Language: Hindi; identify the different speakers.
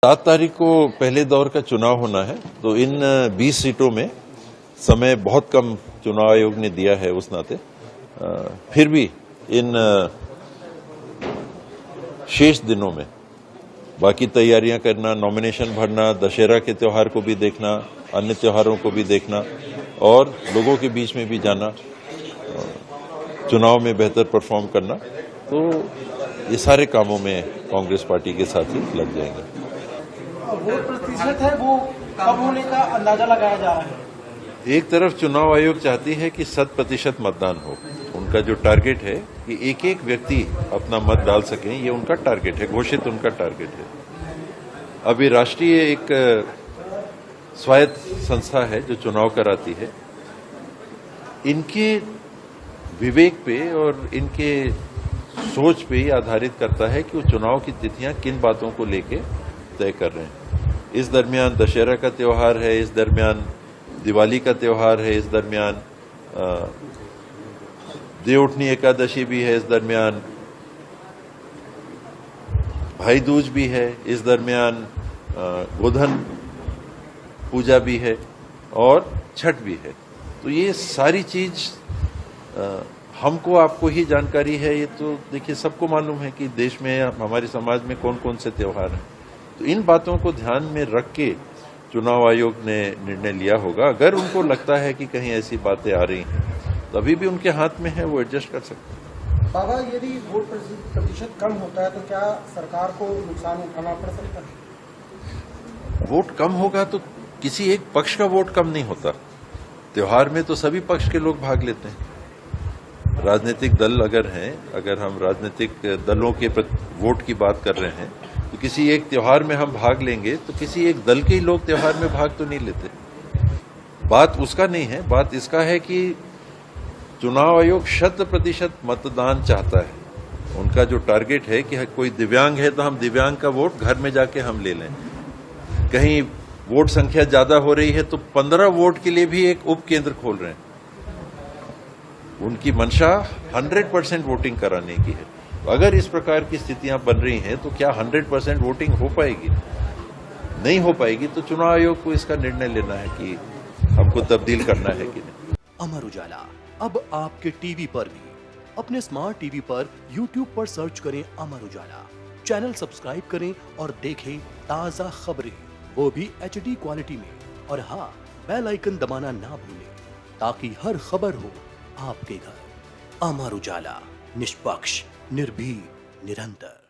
Speaker 1: 7 तारीख को पहले दौर का चुनाव होना है, तो इन 20 सीटों में समय बहुत कम चुनाव आयोग ने दिया है। उस नाते फिर भी इन शेष दिनों में बाकी तैयारियां करना, नॉमिनेशन भरना, दशहरा के त्यौहार को भी देखना, अन्य त्योहारों को भी देखना और लोगों के बीच में भी जाना, चुनाव में बेहतर परफॉर्म करना, तो ये सारे कामों में कांग्रेस पार्टी के साथ ही लग जाएंगे।
Speaker 2: वोट प्रतिशत है वो कब होने का अंदाजा लगाया जा रहा है।
Speaker 1: एक तरफ चुनाव आयोग चाहती है कि 100% मतदान हो। उनका जो टारगेट है कि एक एक व्यक्ति अपना मत डाल सकें, ये उनका टारगेट है, घोषित उनका टारगेट है। अभी राष्ट्रीय एक स्वायत्त संस्था है जो चुनाव कराती है। इनके विवेक पे और इनके सोच पे ही आधारित करता है कि वो चुनाव की तिथियां किन बातों को लेके तय कर रहे हैं। इस दरमियान दशहरा का त्यौहार है, इस दरमियान दिवाली का त्यौहार है, इस दरमियान देवउठनी एकादशी भी है, इस दरमियान भाई दूज भी है, इस दरमियान गोधन पूजा भी है और छठ भी है। तो ये सारी चीज हमको आपको ही जानकारी है। ये तो देखिए सबको मालूम है कि देश में हमारे समाज में कौन कौन से त्योहार हैं। तो इन बातों को ध्यान में रख के चुनाव आयोग ने निर्णय लिया होगा। अगर उनको लगता है कि कहीं ऐसी बातें आ रही हैं तो अभी भी उनके हाथ में है, वो एडजस्ट कर सकते हैं।
Speaker 2: बाबा, यदि वोट प्रतिशत कम होता है तो क्या सरकार को नुकसान उठाना पड़ सकता है?
Speaker 1: वोट कम होगा तो किसी एक पक्ष का वोट कम नहीं होता। त्योहार में तो सभी पक्ष के लोग भाग लेते हैं। राजनीतिक दल अगर हैं, अगर हम राजनीतिक दलों के वोट की बात कर रहे हैं, तो किसी एक त्योहार में हम भाग लेंगे तो किसी एक दल के ही लोग त्योहार में भाग तो नहीं लेते। बात उसका नहीं है, बात इसका है कि चुनाव आयोग 100% मतदान चाहता है। उनका जो टारगेट है कि कोई दिव्यांग है तो हम दिव्यांग का वोट घर में जाके हम ले लें। कहीं वोट संख्या ज्यादा हो रही है तो 15 वोट के लिए भी एक उप केंद्र खोल रहे हैं। उनकी मंशा 100% वोटिंग कराने की है। अगर इस प्रकार की स्थितियां बन रही हैं तो क्या 100% वोटिंग हो पाएगी? नहीं हो पाएगी। तो चुनाव आयोग को इसका निर्णय लेना है कि हमको तब्दील करना है कि नहीं।
Speaker 3: अमर उजाला अब आपके टीवी पर भी। अपने स्मार्ट टीवी पर YouTube पर सर्च करें अमर उजाला, चैनल सब्सक्राइब करें और देखें ताजा खबरें, वो भी HD क्वालिटी में। और हाँ, बेल आइकन दबाना ना भूलें ताकि हर खबर हो आपके घर। अमर उजाला, निष्पक्ष, निर्भीक, निरंतर।